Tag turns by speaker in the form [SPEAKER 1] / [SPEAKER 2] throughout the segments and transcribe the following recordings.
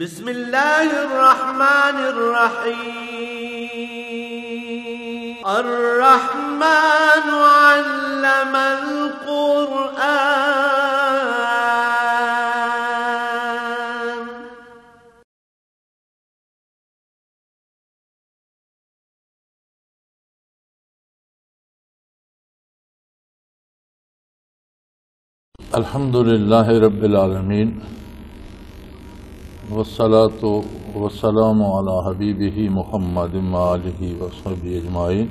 [SPEAKER 1] بسم اللہ الرحمن الرحیم الرحمن علم القرآن
[SPEAKER 2] الحمد للہ رب العالمین والصلاة والسلام علی حبیبہ محمد وآلہ وصحبہ اجمعین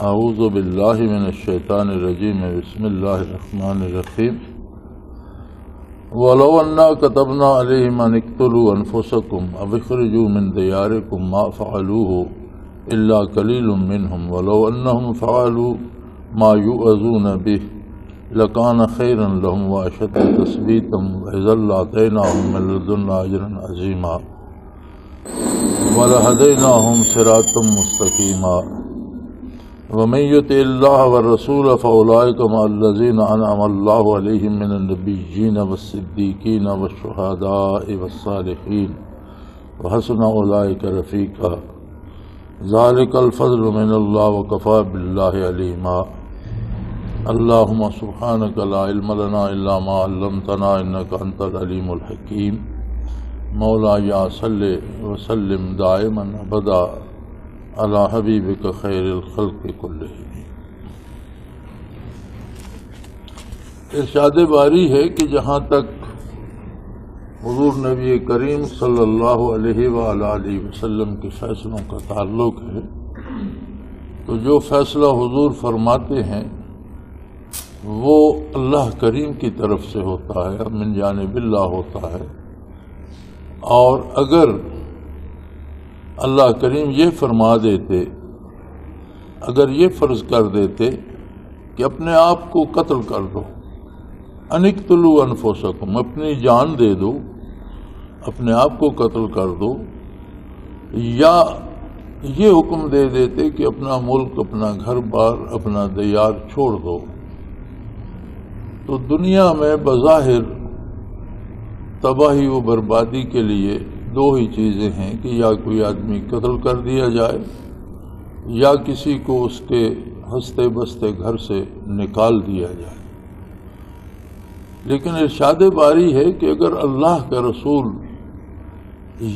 [SPEAKER 2] اعوذ باللہ من الشیطان الرجیم بسم اللہ الرحمن الرحیم وَلَوْ أَنَّا كَتَبْنَا عَلَيْهِمْ أَنِ اقْتُلُوا أَنفُسَكُمْ أَوِ اخْرُجُوا مِنْ دِيَارِكُمْ مَا فَعَلُوهُ إِلَّا قَلِيلٌ مِّنْهُمْ وَلَوْ أَنَّهُمْ فَعَلُوا مَا يُؤْذُونَ بِهِ لَكَانَ خَيْرًا لَهُمْ وَأَشَدَّ تَثْبِيتًا وَإِذًا لَّآتَيْنَاهُم مِّن لَّدُنَّا أَجْرًا عَظِيمًا وَلَهَدَيْنَاهُمْ صِرَاطًا مُّسْتَقِيمًا وَمَن يُطِعِ اللَّهَ وَالرَّسُولَ فَأُولَٰئِكَ مَعَ الَّذِينَ أَنْعَمَ اللَّهُ عَلَيْهِم مِّنَ النَّبِيِّينَ وَالصِّدِّيقِينَ وَالشُّهَدَاءِ وَالصَّالِحِينَ وَحَسُنَ أُولَٰئِكَ رَفِيقًا ذَلِكَ الْفَضْلُ مِنَ اللَّهِ وَكَفَىٰ بِاللَّهِ عَلِيمًا اللهم سبحانك لا علم لنا إلا ما علمتنا إنك أنت العليم الحكيم مولاي صل وسلم دائما أبدا على حبيبك خير الخلق كلهم۔ ارشاد باری ہے کہ جہاں تک حضور نبی کریم صلی اللہ علیہ وآلہ وسلم کے فیصلوں کا تعلق ہے تو جو فیصلہ حضور فرماتے ہیں وہ اللہ کریم کی طرف سے ہوتا ہے، من جانب اللہ ہوتا ہے، اور اگر اللہ کریم یہ فرما دیتے، اگر یہ فرض کر دیتے کہ اپنے آپ کو قتل کر دو، انقتلوا انفسکم، اپنی جان دے دو، اپنے آپ کو قتل کر دو، یا یہ حکم دے دیتے کہ اپنا ملک، اپنا گھر بار، اپنا دیار چھوڑ دو، تو دنیا میں بظاہر تباہی و بربادی کے لیے دو ہی چیزیں ہیں کہ یا کوئی آدمی قتل کر دیا جائے یا کسی کو اس کے ہنستے بستے گھر سے نکال دیا جائے۔ لیکن ارشاد باری ہے کہ اگر اللہ کا رسول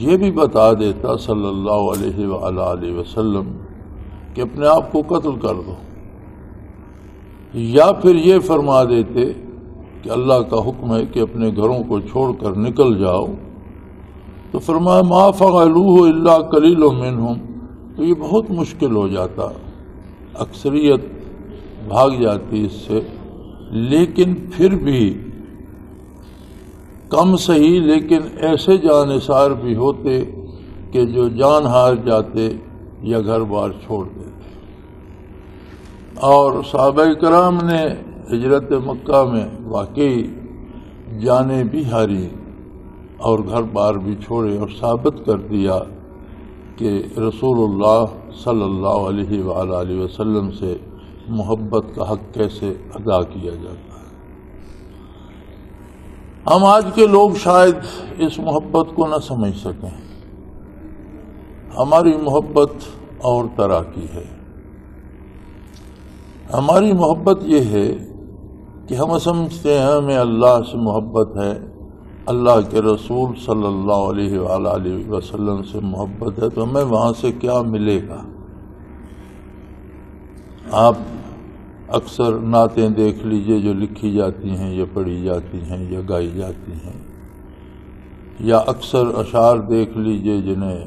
[SPEAKER 2] یہ بھی بتا دیتا صلی اللہ علیہ وآلہ وسلم کہ اپنے آپ کو قتل کر دو، یا پھر یہ فرما دیتے کہ اللہ کا حکم ہے کہ اپنے گھروں کو چھوڑ کر نکل جاؤ، تو فرمایا ما فعلوہ الا قلیل منہم، تو یہ بہت مشکل ہو جاتا، اکثریت بھاگ جاتی اس سے۔ لیکن پھر بھی کم صحیح، لیکن ایسے جانثار بھی ہوتے کہ جو جان ہار جاتے یا گھر بار چھوڑ دیتے۔ اور صحابہ کرام نے ہجرت مکہ میں واقعی جانیں بھی ہاری اور گھر بار بھی چھوڑے، اور ثابت کر دیا کہ رسول اللہ صلی اللہ علیہ وآلہ وسلم سے محبت کا حق کیسے ادا کیا جاتا ہے۔ ہم آج کے لوگ شاید اس محبت کو نہ سمجھ سکیں، ہماری محبت اور طرح کی ہے۔ ہماری محبت یہ ہے کہ ہم سمجھتے ہیں ہمیں اللہ سے محبت ہے، اللہ کے رسول صلی اللہ علیہ وآلہ وسلم سے محبت ہے، تو ہمیں وہاں سے کیا ملے گا۔ آپ اکثر نعتیں دیکھ لیجئے جو لکھی جاتی ہیں یا پڑھی جاتی ہیں یا گائی جاتی ہیں، یا اکثر اشعار دیکھ لیجئے جنہیں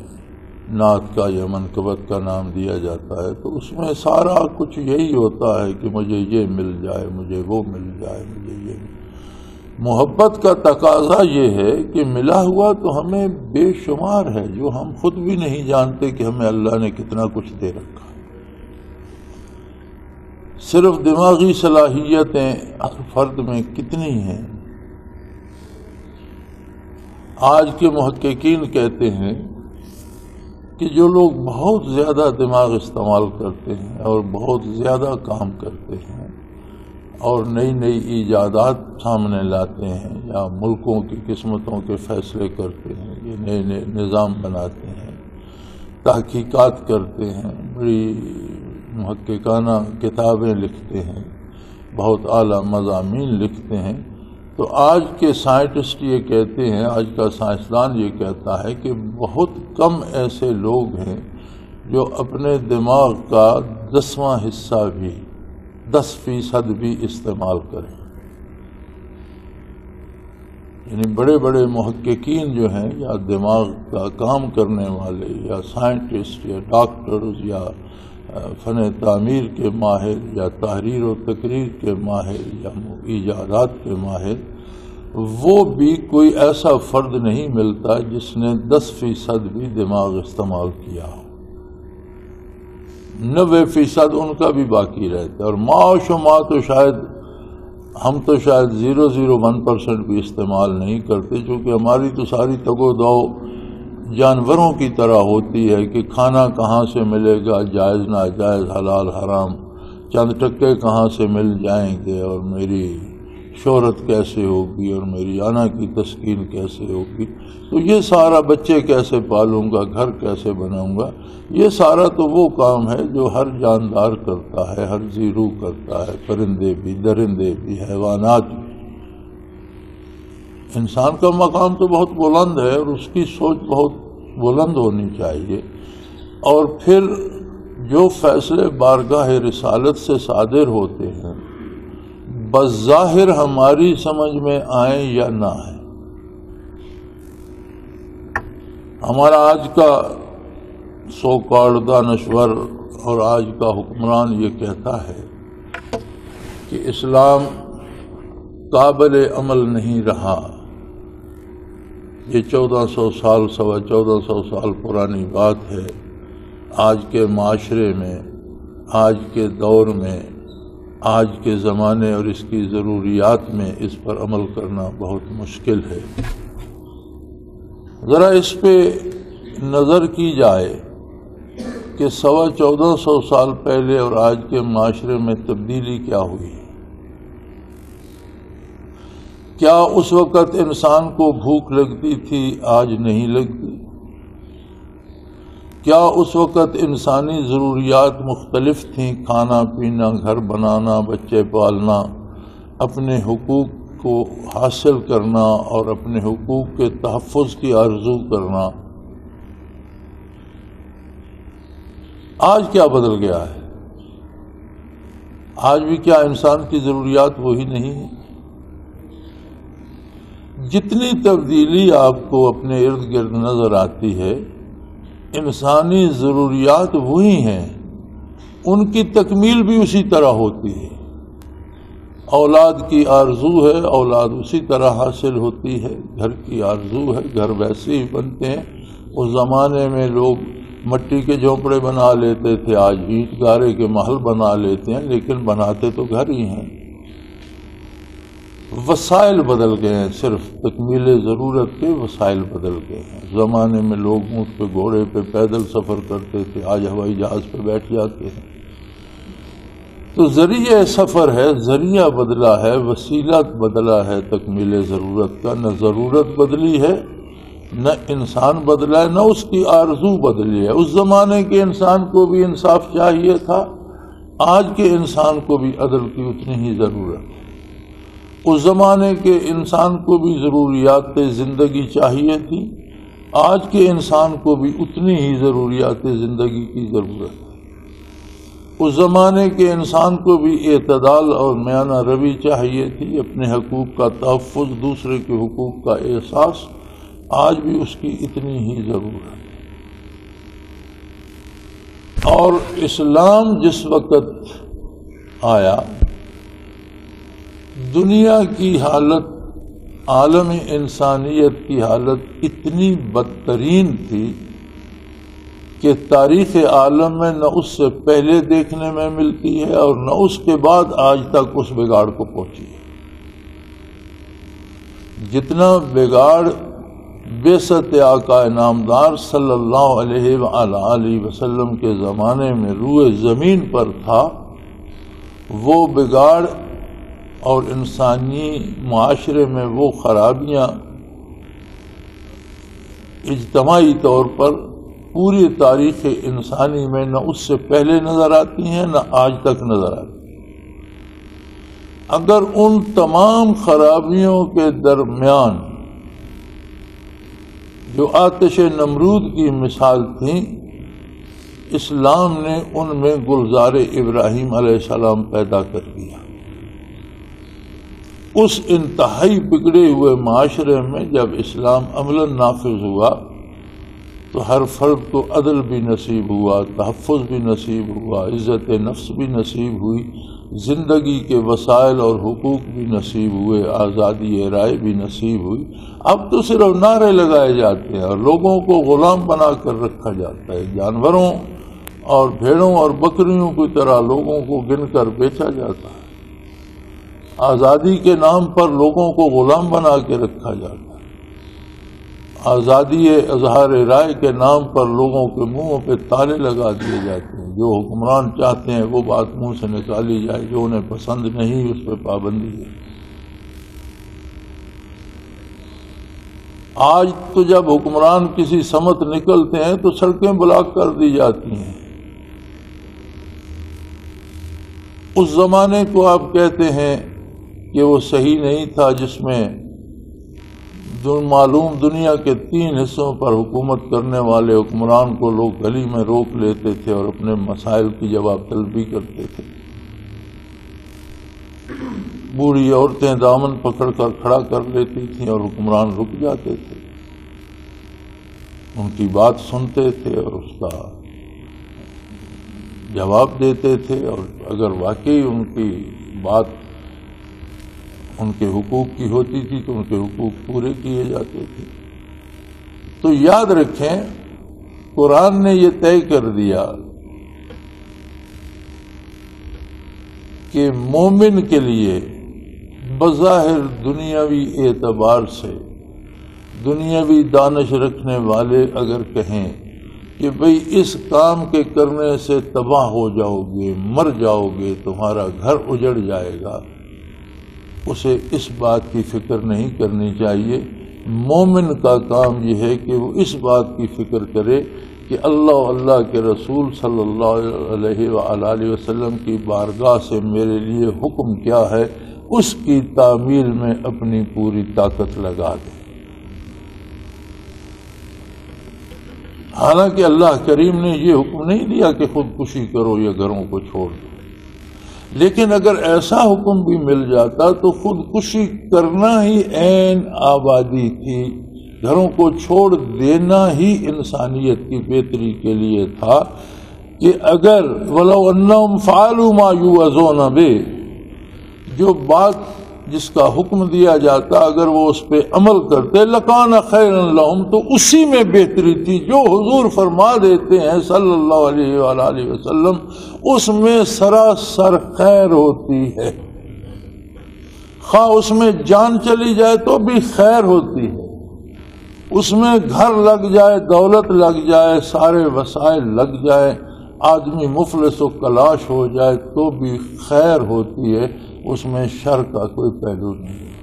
[SPEAKER 2] نعت کا یا منقبت کا نام دیا جاتا ہے، تو اس میں سارا کچھ یہی ہوتا ہے کہ مجھے یہ مل جائے، مجھے وہ مل جائے، مجھے یہ مل۔ محبت کا تقاضا یہ ہے کہ ملا ہوا تو ہمیں بے شمار ہے، جو ہم خود بھی نہیں جانتے کہ ہمیں اللہ نے کتنا کچھ دے رکھا۔ صرف دماغی صلاحیتیں ہر فرد میں کتنی ہیں۔ آج کے محققین کہتے ہیں کہ جو لوگ بہت زیادہ دماغ استعمال کرتے ہیں اور بہت زیادہ کام کرتے ہیں، اور نئی نئی ایجادات سامنے لاتے ہیں یا ملکوں کی قسمتوں کے فیصلے کرتے ہیں، یہ نئے نئے نظام بناتے ہیں، تحقیقات کرتے ہیں، بڑی محققانہ کتابیں لکھتے ہیں، بہت اعلیٰ مضامین لکھتے ہیں، تو آج کے سائنٹسٹ یہ کہتے ہیں، آج کا سائنسدان یہ کہتا ہے کہ بہت کم ایسے لوگ ہیں جو اپنے دماغ کا 10واں حصہ بھی 10% بھی استعمال کریں۔ یعنی بڑے بڑے محققین جو ہیں یا دماغ کا کام کرنے والے یا سائنٹسٹ یا ڈاکٹرز یا فن تعمیر کے ماہر یا تحریر و تقریر کے ماہر یا ایجادات کے ماہر، وہ بھی کوئی ایسا فرد نہیں ملتا جس نے 10% بھی دماغ استعمال کیا ہو۔ 90% ان کا بھی باقی رہتا ہے، اور ما و شما تو شاید ہم تو شاید 0.01% بھی استعمال نہیں کرتے، چونکہ ہماری تو ساری تگ و دو جانوروں کی طرح ہوتی ہے کہ کھانا کہاں سے ملے گا، جائز ناجائز، حلال حرام، چند ٹکے کہاں سے مل جائیں گے، اور میری شہرت کیسے ہوگی، اور میری آنا کی تسکین کیسے ہوگی، تو یہ سارا بچے کیسے پالوں گا، گھر کیسے بناؤں گا، یہ سارا تو وہ کام ہے جو ہر جاندار کرتا ہے، ہر ذی روح کرتا ہے، پرندے بھی، درندے بھی، حیوانات بھی۔ انسان کا مقام تو بہت بلند ہے اور اس کی سوچ بہت بلند ہونی چاہیے، اور پھر جو فیصلے بارگاہ رسالت سے صادر ہوتے ہیں بظاہر ہماری سمجھ میں آئیں یا نہ آئیں۔ ہمارا آج کا سو کالڈ دانشور اور آج کا حکمران یہ کہتا ہے کہ اسلام قابل عمل نہیں رہا، یہ 1400 سال 1400 سال پرانی بات ہے۔ آج کے معاشرے میں، آج کے دور میں، آج کے زمانے اور اس کی ضروریات میں اس پر عمل کرنا بہت مشکل ہے۔ ذرا اس پہ نظر کی جائے کہ 1450 سال پہلے اور آج کے معاشرے میں تبدیلی کیا ہوئی۔ کیا اس وقت انسان کو بھوک لگتی تھی، آج نہیں لگتی؟ کیا اس وقت انسانی ضروریات مختلف تھیں، کھانا پینا، گھر بنانا، بچے پالنا، اپنے حقوق کو حاصل کرنا اور اپنے حقوق کے تحفظ کی آرزو کرنا؟ آج کیا بدل گیا ہے؟ آج بھی کیا انسان کی ضروریات وہی نہیں ہیں؟ جتنی تبدیلی آپ کو اپنے ارد گرد نظر آتی ہے، انسانی ضروریات وہی ہیں، ان کی تکمیل بھی اسی طرح ہوتی ہے۔ اولاد کی آرزو ہے، اولاد اسی طرح حاصل ہوتی ہے، گھر کی آرزو ہے، گھر ویسے ہی بنتے ہیں۔ اس زمانے میں لوگ مٹی کے جھونپڑے بنا لیتے تھے، آج اینٹ گارے کے محل بنا لیتے ہیں، لیکن بناتے تو گھر ہی ہیں۔ وسائل بدل گئے ہیں، صرف تکمیل ضرورت کے وسائل بدل گئے ہیں۔ زمانے میں لوگ اونٹ پہ، گھوڑے پہ پیدل سفر کرتے تھے، آج ہوائی جہاز پہ بیٹھ جاتے ہیں۔ تو ذریعہ سفر ہے، ذریعہ بدلا ہے، وسیلہ بدلا ہے تکمیل ضرورت کا۔ نہ ضرورت بدلی ہے، نہ انسان بدلا ہے، نہ اس کی آرزو بدلی ہے۔ اس زمانے کے انسان کو بھی انصاف چاہیے تھا، آج کے انسان کو بھی عدل کی اتنی ہی ضرورت ہے۔ اس زمانے کے انسان کو بھی ضروریات زندگی چاہیے تھی، آج کے انسان کو بھی اتنی ہی ضروریات زندگی کی ضرورت ہے۔ اس زمانے کے انسان کو بھی اعتدال اور میانہ روی چاہیے تھی، اپنے حقوق کا تحفظ، دوسرے کے حقوق کا احساس، آج بھی اس کی اتنی ہی ضرورت ہے۔ اور اسلام جس وقت آیا، دنیا کی حالت، عالم انسانیت کی حالت اتنی بدترین تھی کہ تاریخ عالم میں نہ اس سے پہلے دیکھنے میں ملتی ہے اور نہ اس کے بعد آج تک اس بگاڑ کو پہنچی ہے۔ جتنا بگاڑ بعثت آقا نامدار صلی اللہ علیہ وآلہ وسلم کے زمانے میں روئے زمین پر تھا، وہ بگاڑ اور انسانی معاشرے میں وہ خرابیاں اجتماعی طور پر پوری تاریخ انسانی میں نہ اس سے پہلے نظر آتی ہیں نہ آج تک نظر آتی ہیں۔ اگر ان تمام خرابیوں کے درمیان جو آتش نمرود کی مثال تھیں، اسلام نے ان میں گلزار ابراہیم علیہ السلام پیدا کر دیا۔ اس انتہائی بگڑے ہوئے معاشرے میں جب اسلام عملاً نافذ ہوا تو ہر فرد کو عدل بھی نصیب ہوا، تحفظ بھی نصیب ہوا، عزت نفس بھی نصیب ہوئی، زندگی کے وسائل اور حقوق بھی نصیب ہوئے، آزادی رائے بھی نصیب ہوئی۔ اب تو صرف نعرے لگائے جاتے ہیں اور لوگوں کو غلام بنا کر رکھا جاتا ہے، جانوروں اور بھیڑوں اور بکریوں کی طرح لوگوں کو گن کر بیچا جاتا ہے، آزادی کے نام پر لوگوں کو غلام بنا کے رکھا جاتا ہے، آزادی اظہار رائے کے نام پر لوگوں کے منہوں پہ تالے لگا دیے جاتے ہیں، جو حکمران چاہتے ہیں وہ بات منہ سے نکالی جائے، جو انہیں پسند نہیں اس پہ پابندی ہے۔ آج تو جب حکمران کسی سمت نکلتے ہیں تو سڑکیں بلاک کر دی جاتی ہیں۔ اس زمانے کو آپ کہتے ہیں کہ وہ صحیح نہیں تھا، جس میں جو معلوم دنیا کے 3 حصوں پر حکومت کرنے والے حکمران کو لوگ گلی میں روک لیتے تھے اور اپنے مسائل کی جواب طلبی کرتے تھے۔ بوڑھی عورتیں دامن پکڑ کر کھڑا کر لیتی تھیں اور حکمران رک جاتے تھے، ان کی بات سنتے تھے اور اس کا جواب دیتے تھے، اور اگر واقعی ان کی بات ان کے حقوق کی ہوتی تھی تو ان کے حقوق پورے کیے جاتے تھے۔ تو یاد رکھیں، قرآن نے یہ طے کر دیا کہ مومن کے لیے بظاہر دنیاوی اعتبار سے دنیاوی دانش رکھنے والے اگر کہیں کہ بھئی اس کام کے کرنے سے تباہ ہو جاؤ گے، مر جاؤ گے، تمہارا گھر اجڑ جائے گا، اسے اس بات کی فکر نہیں کرنی چاہیے۔ مومن کا کام یہ ہے کہ وہ اس بات کی فکر کرے کہ اللہ اور اللہ کے رسول صلی اللہ علیہ وآلہ وسلم کی بارگاہ سے میرے لیے حکم کیا ہے، اس کی تعمیل میں اپنی پوری طاقت لگا دے۔ حالانکہ اللہ کریم نے یہ حکم نہیں دیا کہ خودکشی کرو یا گھروں کو چھوڑ دو، لیکن اگر ایسا حکم بھی مل جاتا تو خودکشی کرنا ہی عین آبادی تھی، گھروں کو چھوڑ دینا ہی انسانیت کی بہتری کے لیے تھا، کہ اگر وَلَوْ أَنَّهُمْ فَعَلُوا مَا يُوعَظُونَ بِهِ، جو بات جس کا حکم دیا جاتا اگر وہ اس پہ عمل کرتے لَكَانَ خَيْرًا لَهُمْ، تو اسی میں بہتری تھی۔ جو حضور فرما دیتے ہیں صلی اللہ علیہ وآلہ وسلم، اس میں سراسر خیر ہوتی ہے، خواہ اس میں جان چلی جائے تو بھی خیر ہوتی ہے، اس میں گھر لگ جائے، دولت لگ جائے، سارے وسائل لگ جائے، آدمی مفلس و کلاش ہو جائے تو بھی خیر ہوتی ہے، اس میں شر کا کوئی پہلو نہیں ہے۔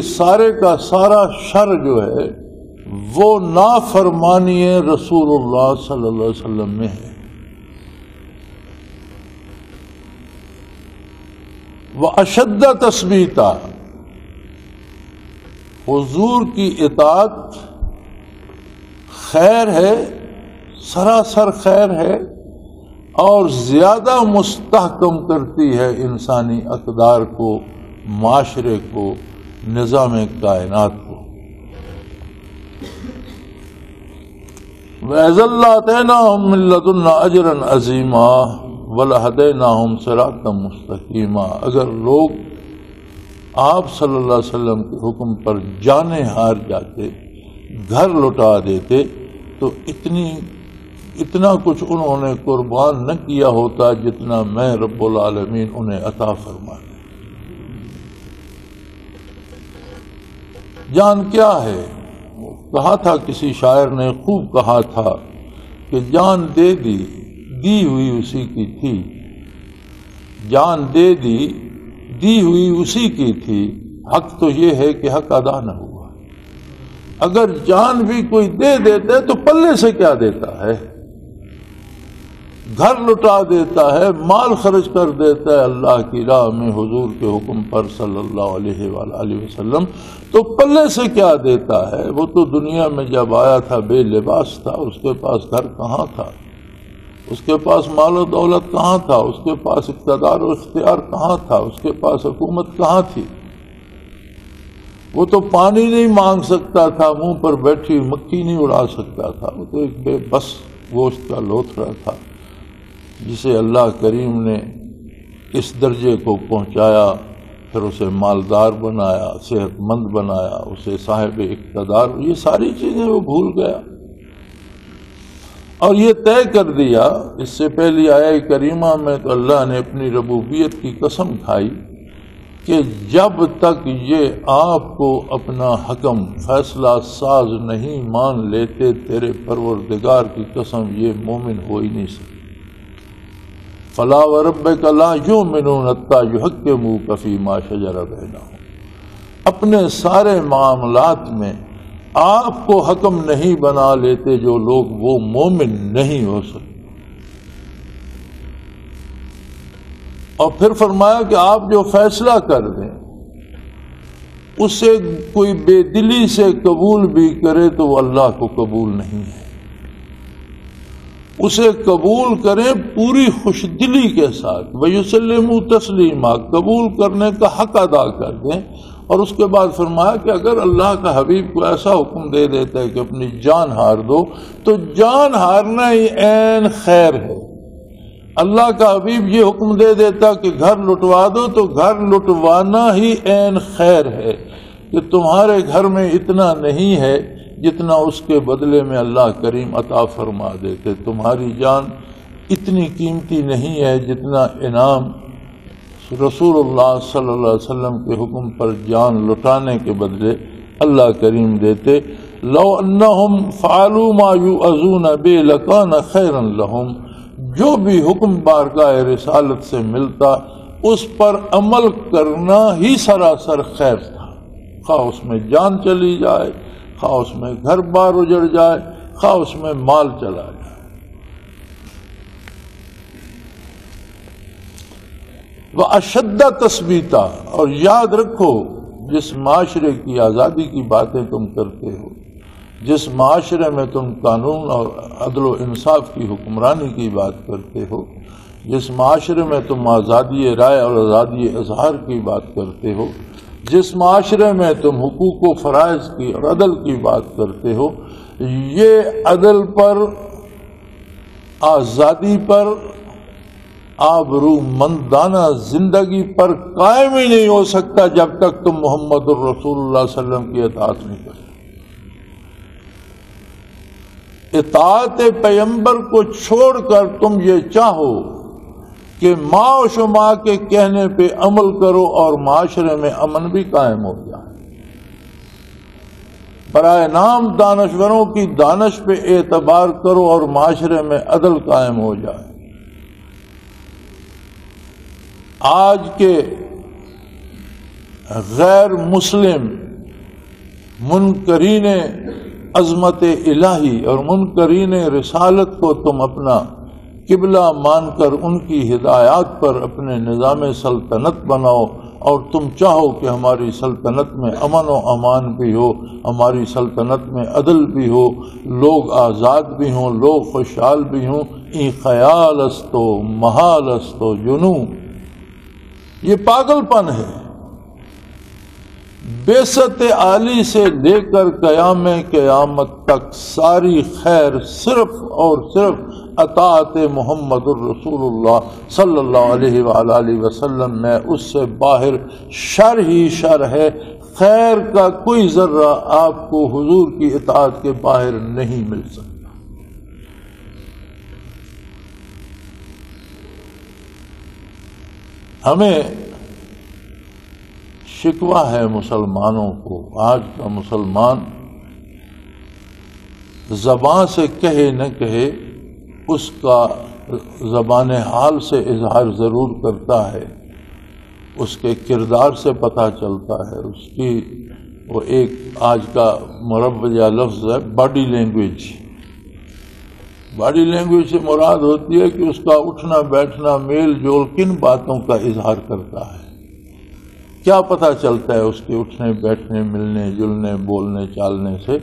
[SPEAKER 2] سارے کا سارا شر جو ہے وہ نافرمانی رسول اللہ صلی اللہ علیہ وسلم میں ہے۔ وَأَشَدَّ تَثْبِيتًا، حضور کی اطاعت خیر ہے، سراسر خیر ہے، اور زیادہ مستحکم کرتی ہے انسانی اقدار کو، معاشرے کو، نظام کائنات کو۔ وَإِذَا لَآتَيْنَاهُم مِّن لَّدُنَّا أَجْرًا عَظِيمًا وَلَهَدَيْنَاهُمْ صِرَاطًا مُّسْتَقِيمًا، اگر لوگ آپ صلی اللہ علیہ وسلم کے حکم پر جانیں ہار جاتے، گھر لوٹا دیتے، تو اتنا کچھ انہوں نے قربان نہ کیا ہوتا جتنا میں رب العالمین انہیں عطا فرما دے۔ جان کیا ہے؟ کہا تھا کسی شاعر نے، خوب کہا تھا کہ جان دے دی ہوئی اسی کی تھی، جان دے دی ہوئی اسی کی تھی، حق تو یہ ہے کہ حق ادا نہ ہوا۔ اگر جان بھی کوئی دے دیتا ہے تو پلے سے کیا دیتا ہے؟ گھر لٹا دیتا ہے، مال خرچ کر دیتا ہے اللہ کی راہ میں حضور کے حکم پر صلی اللہ علیہ وآلہ وسلم، تو پلے سے کیا دیتا ہے؟ وہ تو دنیا میں جب آیا تھا بے لباس تھا، اس کے پاس گھر کہاں تھا، اس کے پاس مال و دولت کہاں تھا، اس کے پاس اقتدار و اختیار کہاں تھا، اس کے پاس حکومت کہاں تھی؟ وہ تو پانی نہیں مانگ سکتا تھا، منہ پر بیٹھی مکھی نہیں اڑا سکتا تھا، وہ تو ایک بے بس گوشت کا لوتھڑا تھا، جسے اللہ کریم نے اس درجے کو پہنچایا، پھر اسے مالدار بنایا، صحت مند بنایا، اسے صاحب اقتدار، یہ ساری چیزیں وہ بھول گیا۔ اور یہ طے کر دیا، اس سے پہلی آیہ کریمہ میں تو اللہ نے اپنی ربوبیت کی قسم کھائی کہ جب تک یہ آپ کو اپنا حکم فیصلہ ساز نہیں مان لیتے، تیرے پروردگار کی قسم یہ مومن ہو ہی نہیں سکتے۔ فلا وربک لا یؤمنون حتی یحکموک فیما شجر بینہم، اپنے سارے معاملات میں آپ کو حکم نہیں بنا لیتے جو لوگ، وہ مومن نہیں ہو سکتے۔ اور پھر فرمایا کہ آپ جو فیصلہ کر دیں اسے کوئی بے دلی سے قبول بھی کرے تو وہ اللہ کو قبول نہیں ہے، اسے قبول کریں پوری خوش دلی کے ساتھ، وَيُسَلِّمُوا تَسْلِيمًا، قبول کرنے کا حق ادا کر دیں۔ اور اس کے بعد فرمایا کہ اگر اللہ کا حبیب کو ایسا حکم دے دیتا ہے کہ اپنی جان ہار دو، تو جان ہارنا ہی عین خیر ہے۔ اللہ کا حبیب یہ حکم دے دیتا کہ گھر لٹوا دو، تو گھر لٹوانا ہی عین خیر ہے، کہ تمہارے گھر میں اتنا نہیں ہے جتنا اس کے بدلے میں اللہ کریم عطا فرما دیتے، تمہاری جان اتنی قیمتی نہیں ہے جتنا انعام رسول اللہ صلی اللہ علیہ وسلم کے حکم پر جان لٹانے کے بدلے اللہ کریم دیتے۔ لو انہم فعلوا ما یوعظون بہ لکان خیرا لہم، جو بھی حکم بارگاہ رسالت سے ملتا اس پر عمل کرنا ہی سراسر خیر تھا، خواہ اس میں جان چلی جائے، خواہ اس میں گھر بار اجڑ جائے، خواہ اس میں مال چلا جائے۔ وَأَشَدَّ تَثْبِيتًا، اور یاد رکھو جس معاشرے کی آزادی کی باتیں تم کرتے ہو، جس معاشرے میں تم قانون اور عدل و انصاف کی حکمرانی کی بات کرتے ہو، جس معاشرے میں تم آزادی رائے اور آزادی اظہار کی بات کرتے ہو، جس معاشرے میں تم حقوق و فرائض کی اور عدل کی بات کرتے ہو، یہ عدل پر، آزادی پر، آبرو مندانہ زندگی پر قائم ہی نہیں ہو سکتا جب تک تم محمد الرسول اللہ صلی اللہ علیہ وسلم کی اطاعت نہیں کرتے۔ اطاعت پیغمبر کو چھوڑ کر تم یہ چاہو کہ ماں و شما کے کہنے پہ عمل کرو اور معاشرے میں امن بھی قائم ہو جائے، برائے نام دانشوروں کی دانش پہ اعتبار کرو اور معاشرے میں عدل قائم ہو جائے۔ آج کے غیر مسلم منکرین عظمت الہی اور منکرین رسالت کو تم اپنا قبلہ مان کر ان کی ہدایات پر اپنے نظام سلطنت بناؤ، اور تم چاہو کہ ہماری سلطنت میں امن و امان بھی ہو، ہماری سلطنت میں عدل بھی ہو، لوگ آزاد بھی ہوں، لوگ خوشحال بھی ہوں، ای خیال استو محال استو جنون، یہ پاگل پن ہے۔ بعثت عالی سے لے کر قیام قیامت تک ساری خیر صرف اور صرف اطاعت محمد الرسول اللہ صلی اللہ علیہ وآلہ وسلم میں، اس سے باہر شر ہی شر ہے۔ خیر کا کوئی ذرہ آپ کو حضور کی اطاعت کے باہر نہیں مل سکتا۔ ہمیں شکوہ ہے مسلمانوں کو، آج کا مسلمان زبان سے کہے نہ کہے اس کا زبان حال سے اظہار ضرور کرتا ہے، اس کے کردار سے پتہ چلتا ہے، اس کی وہ ایک آج کا مروجہ لفظ ہے باڈی لینگویج۔ باڈی لینگویج سے مراد ہوتی ہے کہ اس کا اٹھنا بیٹھنا میل جول کن باتوں کا اظہار کرتا ہے، کیا پتہ چلتا ہے اس کے اٹھنے بیٹھنے ملنے جلنے بولنے چالنے سے؟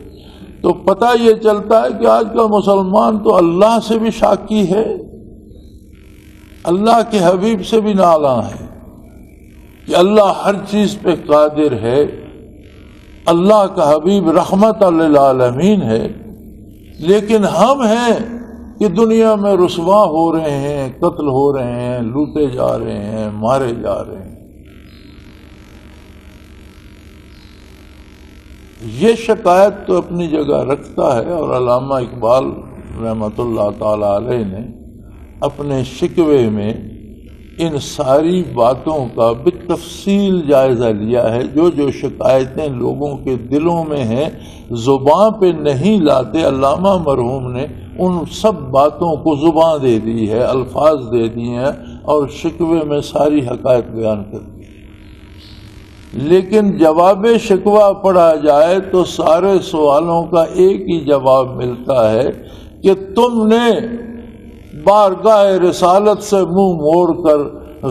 [SPEAKER 2] تو پتہ یہ چلتا ہے کہ آج کا مسلمان تو اللہ سے بھی شاکی ہے، اللہ کے حبیب سے بھی نالاں ہے کہ اللہ ہر چیز پہ قادر ہے، اللہ کا حبیب رحمت للعالمین ہے، لیکن ہم ہیں کہ دنیا میں رسوا ہو رہے ہیں، قتل ہو رہے ہیں، لوٹے جا رہے ہیں، مارے جا رہے ہیں۔ یہ شکایت تو اپنی جگہ رکھتا ہے، اور علامہ اقبال رحمۃ اللہ تعالی علیہ نے اپنے شکوے میں ان ساری باتوں کا بالتفصیل جائزہ لیا ہے۔ جو شکایتیں لوگوں کے دلوں میں ہیں زبان پہ نہیں لاتے، علامہ مرحوم نے ان سب باتوں کو زبان دے دی ہے، الفاظ دے دیے ہیں، اور شکوے میں ساری حقائق بیان کر دی۔ لیکن جواب شکوہ پڑھا جائے تو سارے سوالوں کا ایک ہی جواب ملتا ہے کہ تم نے بارگاہ رسالت سے منہ موڑ کر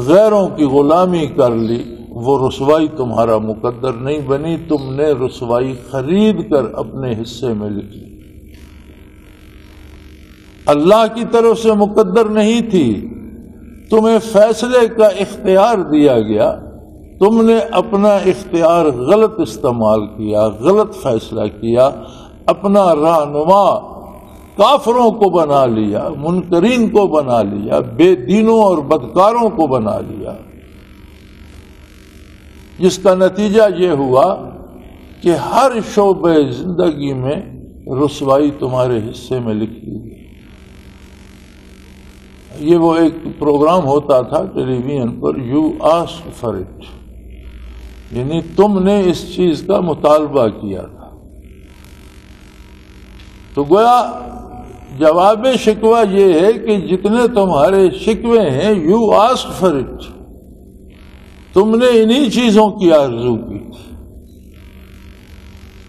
[SPEAKER 2] غیروں کی غلامی کر لی، وہ رسوائی تمہارا مقدر نہیں بنی، تم نے رسوائی خرید کر اپنے حصے میں لکھ لی، اللہ کی طرف سے مقدر نہیں تھی، تمہیں فیصلے کا اختیار دیا گیا، تم نے اپنا اختیار غلط استعمال کیا، غلط فیصلہ کیا، اپنا رہنما کافروں کو بنا لیا، منکرین کو بنا لیا، بے دینوں اور بدکاروں کو بنا لیا، جس کا نتیجہ یہ ہوا کہ ہر شعبہ زندگی میں رسوائی تمہارے حصے میں لکھ لی گئی۔ یہ وہ ایک پروگرام ہوتا تھا ٹیلی ویژن پر، یو آسک فار اٹ، یعنی تم نے اس چیز کا مطالبہ کیا تھا۔ تو گویا جواب شکوہ یہ ہے کہ جتنے تمہارے شکوے ہیں یو آسک فار اٹ، تم نے انہی چیزوں کی آرزو کی تھی،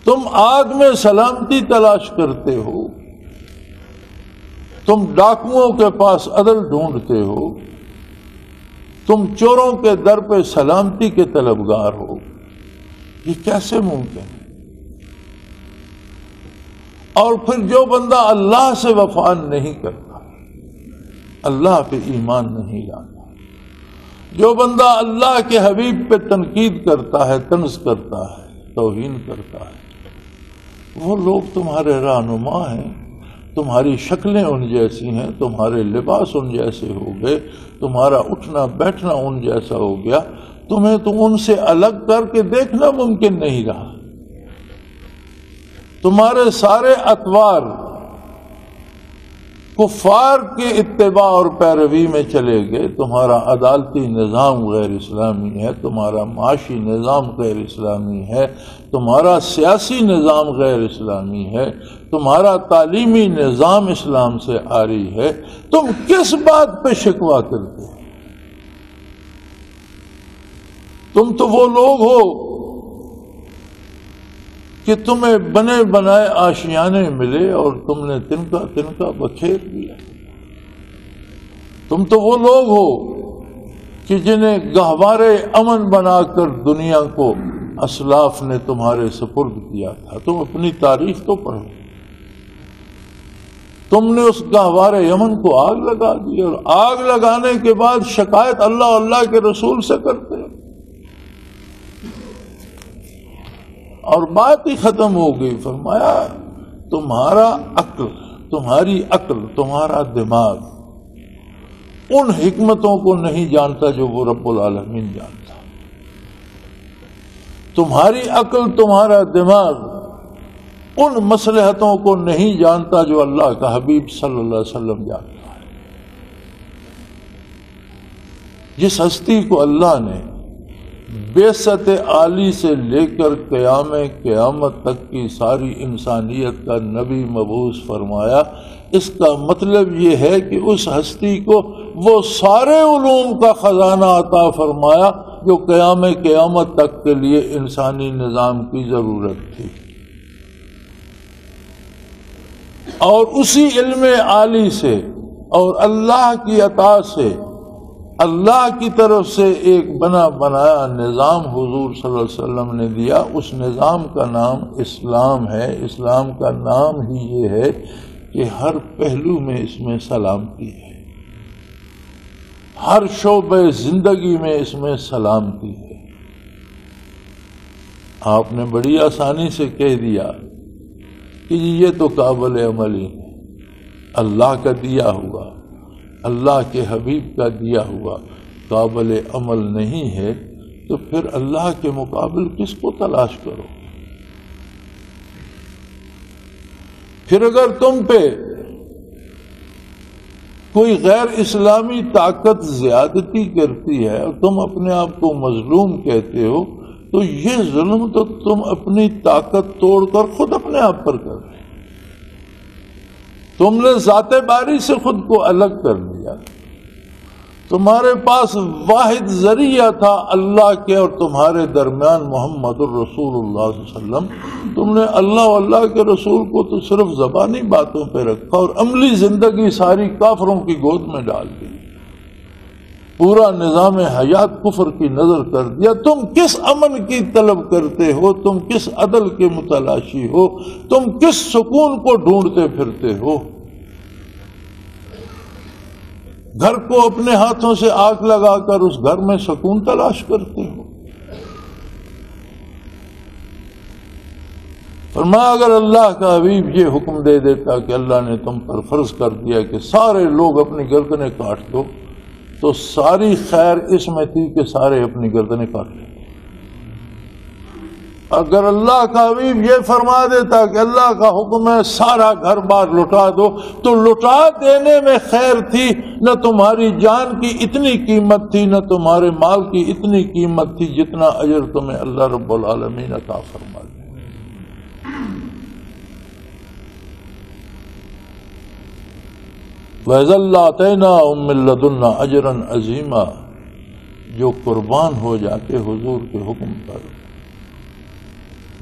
[SPEAKER 2] تم آگ میں سلامتی تلاش کرتے ہو، تم ڈاکوؤں کے پاس عدل ڈھونڈتے ہو، تم چوروں کے در پہ سلامتی کے طلبگار ہو، یہ کیسے ممکن ہے؟ اور پھر جو بندہ اللہ سے وفا نہیں کرتا، اللہ پہ ایمان نہیں لاتا، جو بندہ اللہ کے حبیب پہ تنقید کرتا ہے، طنز کرتا ہے، توہین کرتا ہے، وہ لوگ تمہارے رہنما ہیں، تمہاری شکلیں ان جیسی ہیں، تمہارے لباس ان جیسے ہو گئے، تمہارا اٹھنا بیٹھنا ان جیسا ہو گیا، تمہیں تو ان سے الگ کر کے دیکھنا ممکن نہیں رہا، تمہارے سارے اطوار کفار کے اتباع اور پیروی میں چلے گئے، تمہارا عدالتی نظام غیر اسلامی ہے، تمہارا معاشی نظام غیر اسلامی ہے، تمہارا سیاسی نظام غیر اسلامی ہے، تمہارا تعلیمی نظام اسلام سے عاری ہے، تم کس بات پہ شکوہ کرتے ہو؟ تم تو وہ لوگ ہو کہ تمہیں بنے بنائے آشیانے ملے اور تم نے تنکا تنکا بکھیر دیا، تم تو وہ لوگ ہو کہ جنہیں گہوارے امن بنا کر دنیا کو اسلاف نے تمہارے سپرد کیا تھا۔ تم اپنی تاریخ تو پڑھو، تم نے اس گہوارے امن کو آگ لگا دی، اور آگ لگانے کے بعد شکایت اللہ اللہ کے رسول سے کرتے، اور بات ہی ختم ہو گئی۔ فرمایا تمہارا عقل، تمہاری عقل، تمہارا دماغ ان حکمتوں کو نہیں جانتا جو وہ رب العالمین جانتا، تمہاری عقل، تمہارا دماغ ان مصلحتوں کو نہیں جانتا جو اللہ کا حبیب صلی اللہ علیہ وسلم جانتا ہے۔ جس ہستی کو اللہ نے بعثت عالی سے لے کر قیامت تک کی ساری انسانیت کا نبی مبعوث فرمایا، اس کا مطلب یہ ہے کہ اس ہستی کو وہ سارے علوم کا خزانہ عطا فرمایا جو قیامت تک کے لیے انسانی نظام کی ضرورت تھی، اور اسی علم عالی سے اور اللہ کی عطا سے اللہ کی طرف سے ایک بنایا نظام حضور صلی اللہ علیہ وسلم نے دیا۔ اس نظام کا نام اسلام ہے۔ اسلام کا نام ہی یہ ہے کہ ہر پہلو میں اس میں سلامتی ہے، ہر شعبہ زندگی میں اس میں سلامتی ہے۔ آپ نے بڑی آسانی سے کہہ دیا کہ یہ تو قابل عمل ہی ہے، اللہ کا دیا ہوا، اللہ کے حبیب کا دیا ہوا قابل عمل نہیں ہے، تو پھر اللہ کے مقابل کس کو تلاش کرو؟ پھر اگر تم پہ کوئی غیر اسلامی طاقت زیادتی کرتی ہے اور تم اپنے آپ کو مظلوم کہتے ہو، تو یہ ظلم تو تم اپنی طاقت توڑ کر خود اپنے آپ پر کر رہے، تم نے ذات باری سے خود کو الگ کر لیا۔ تمہارے پاس واحد ذریعہ تھا اللہ کے اور تمہارے درمیان محمد الرسول اللہ صلی اللہ علیہ وسلم، تم نے اللہ و اللہ کے رسول کو تو صرف زبانی باتوں پہ رکھا اور عملی زندگی ساری کافروں کی گود میں ڈال دی، پورا نظام حیات کفر کی نظر کر دیا۔ تم کس امن کی طلب کرتے ہو؟ تم کس عدل کے متلاشی ہو؟ تم کس سکون کو ڈھونڈتے پھرتے ہو؟ گھر کو اپنے ہاتھوں سے آگ لگا کر اس گھر میں سکون تلاش کرتے ہو؟ فرمایا اگر اللہ کا حبیب یہ حکم دے دیتا کہ اللہ نے تم پر فرض کر دیا کہ سارے لوگ اپنی گردنیں کاٹ دو، تو ساری خیر اس میں تھی کہ سارے اپنی گردنیں کاٹ لیں۔ اگر اللہ کا حبیب یہ فرما دیتا کہ اللہ کا حکم ہے سارا گھر بار لٹا دو، تو لٹا دینے میں خیر تھی، نہ تمہاری جان کی اتنی قیمت تھی، نہ تمہارے مال کی اتنی قیمت تھی جتنا اجر تمہیں اللہ رب العالمین عطا فرما دے۔ وَإِذَا لَآتَيْنَاهُم مِّن لَّدُنَّا أَجْرًا عَظِيمًا، جو قربان ہو جاتے حضور کے حکم پر،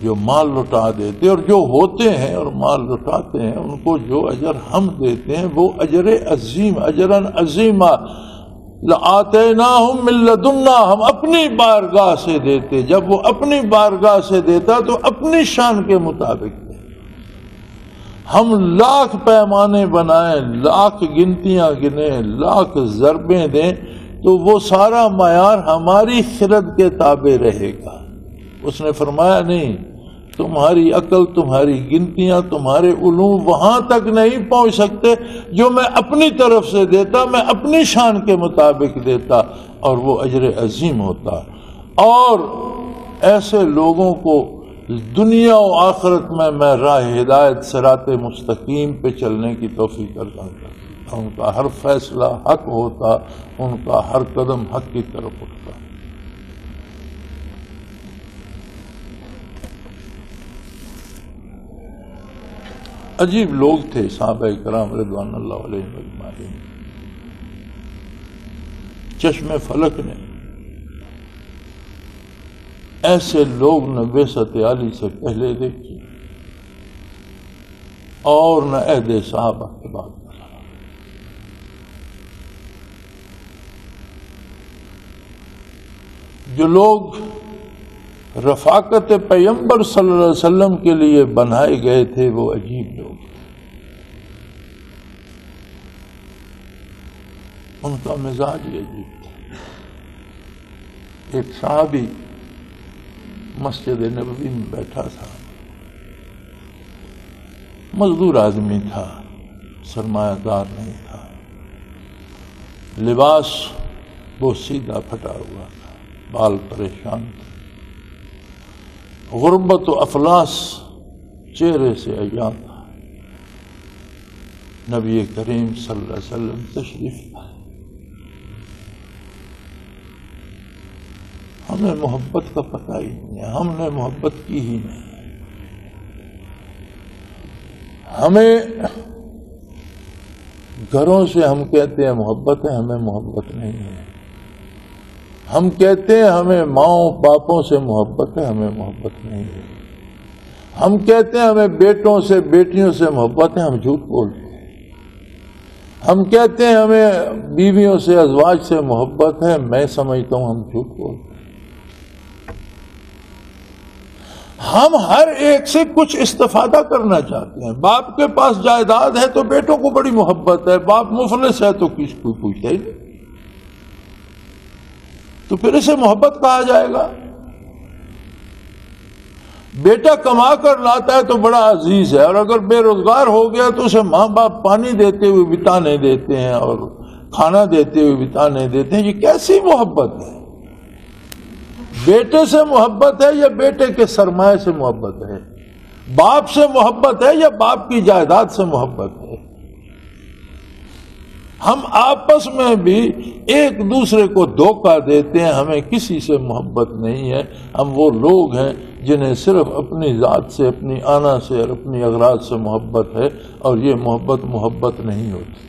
[SPEAKER 2] جو مال لٹا دیتے اور جو ہوتے ہیں اور مال لٹاتے ہیں، ان کو جو اجر ہم دیتے ہیں وہ اجر عظیم، اجراً عظیما۔ لَآتَيْنَاهُم مِّن لَّدُنَّا، ہم اپنی بارگاہ سے دیتے۔ جب وہ اپنی بارگاہ سے دیتا تو اپنی شان کے مطابق، ہم لاکھ پیمانے بنائیں، لاکھ گنتیاں گنیں، لاکھ ضربیں دیں، تو وہ سارا معیار ہماری خرد کے تابع رہے گا۔ اس نے فرمایا نہیں، تمہاری عقل، تمہاری گنتیاں، تمہارے علوم وہاں تک نہیں پہنچ سکتے جو میں اپنی طرف سے دیتا، میں اپنی شان کے مطابق دیتا، اور وہ اجر عظیم ہوتا۔ اور ایسے لوگوں کو دنیا و آخرت میں راہ ہدایت صراط مستقیم پہ چلنے کی توفیق عطا کرتا، ان کا ہر فیصلہ حق ہوتا، ان کا ہر قدم حق کی طرف اٹھتا۔ عجیب لوگ تھے صحابہ کرام رضوان اللہ علیہم اجمعین، چشم فلک نے ایسے لوگ نہ بعثت عالی سے پہلے دیکھے اور نہ عہد صحابہ کے بعد۔ جو لوگ رفاقت پیغمبر صلی اللہ علیہ وسلم کے لیے بنائے گئے تھے وہ عجیب لوگ، ان کا مزاج ہی عجیب تھا۔ ایک صحابی مسجد نبوی میں بیٹھا تھا، مزدور آدمی تھا، سرمایہ دار نہیں تھا، لباس بہت سیدھا پھٹا ہوا تھا، بال پریشان تھے، غربت و افلاس چہرے سے عیاں تھا۔ نبی کریم صلی اللہ علیہ وسلم تشریف لائے، ہمیں محبت کا پتہ ہی نہیں ہے، ہم نے محبت کی ہی نہیں۔ ہمیں گھروں سے ہم کہتے ہیں محبت ہے، ہمیں محبت نہیں ہے۔ ہم کہتے ہیں ہمیں ماؤں باپوں سے محبت ہے، ہمیں محبت نہیں ہے۔ ہم کہتے ہیں ہمیں بیٹوں سے بیٹیوں سے محبت ہے، ہم جھوٹ بولتے ہیں۔ ہم کہتے ہیں ہمیں بیویوں سے ازواج سے محبت ہے، میں سمجھتا ہوں ہم جھوٹ بولتے ہیں۔ ہم ہر ایک سے کچھ استفادہ کرنا چاہتے ہیں۔ باپ کے پاس جائیداد ہے تو بیٹوں کو بڑی محبت ہے، باپ مفلس ہے تو کسی کو پوچھتا ہی نہیں، تو پھر اسے محبت کہا جائے گا۔ بیٹا کما کر لاتا ہے تو بڑا عزیز ہے، اور اگر بے روزگار ہو گیا تو اسے ماں باپ پانی دیتے ہوئے بھی تانے دیتے ہیں اور کھانا دیتے ہوئے بھی تانے دیتے ہیں۔ یہ کیسی محبت ہے؟ بیٹے سے محبت ہے یا بیٹے کے سرمایہ سے محبت ہے؟ باپ سے محبت ہے یا باپ کی جائیداد سے محبت ہے؟ ہم آپس میں بھی ایک دوسرے کو دھوکہ دیتے ہیں، ہمیں کسی سے محبت نہیں ہے۔ ہم وہ لوگ ہیں جنہیں صرف اپنی ذات سے، اپنی آنا سے اور اپنی اغراض سے محبت ہے، اور یہ محبت نہیں ہوتی۔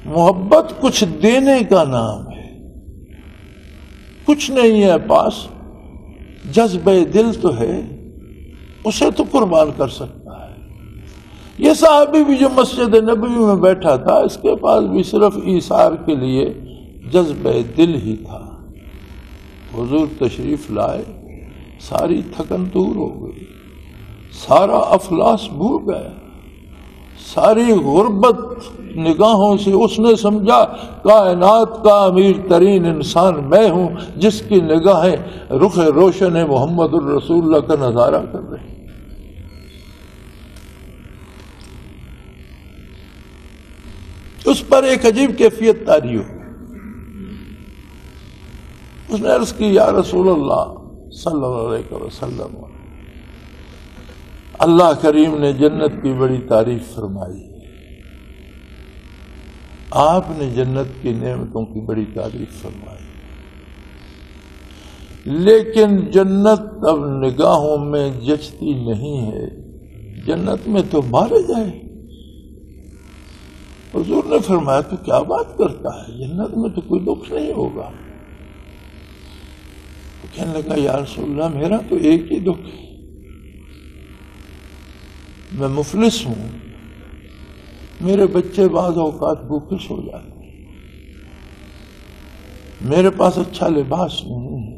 [SPEAKER 2] محبت کچھ دینے کا نام ہے، کچھ نہیں ہے پاس، جذبہ دل تو ہے، اسے تو قربان کر سکتا ہے۔ یہ صحابی بھی جو مسجد نبوی میں بیٹھا تھا، اس کے پاس بھی صرف ایثار کے لیے جذبہ دل ہی تھا۔ حضور تشریف لائے، ساری تھکن دور ہو گئی، سارا افلاس بھول گیا، ساری غربت نگاہوں سے اس نے سمجھا کائنات کا امیر ترین انسان میں ہوں، جس کی نگاہیں رخ روشن محمد الرسول اللہ کا نظارہ کر رہی۔ اس پر ایک عجیب کیفیت طاری ہو۔ اس نے عرض کی یا رسول اللہ صلی اللہ علیہ وسلم، اللہ کریم نے جنت کی بڑی تعریف فرمائی، آپ نے جنت کی نعمتوں کی بڑی تعریف فرمائی، لیکن جنت اب نگاہوں میں جچتی نہیں ہے، جنت میں تو مارے جائے۔ حضور نے فرمایا تو کیا بات کرتا ہے، جنت میں تو کوئی دکھ نہیں ہوگا۔ کہنے لگا یا رسول اللہ میرا تو ایک ہی دکھ ہے، میں مفلس ہوں، میرے بچے بعض اوقات بھوکے سو جاتے ہیں، میرے پاس اچھا لباس نہیں ہے،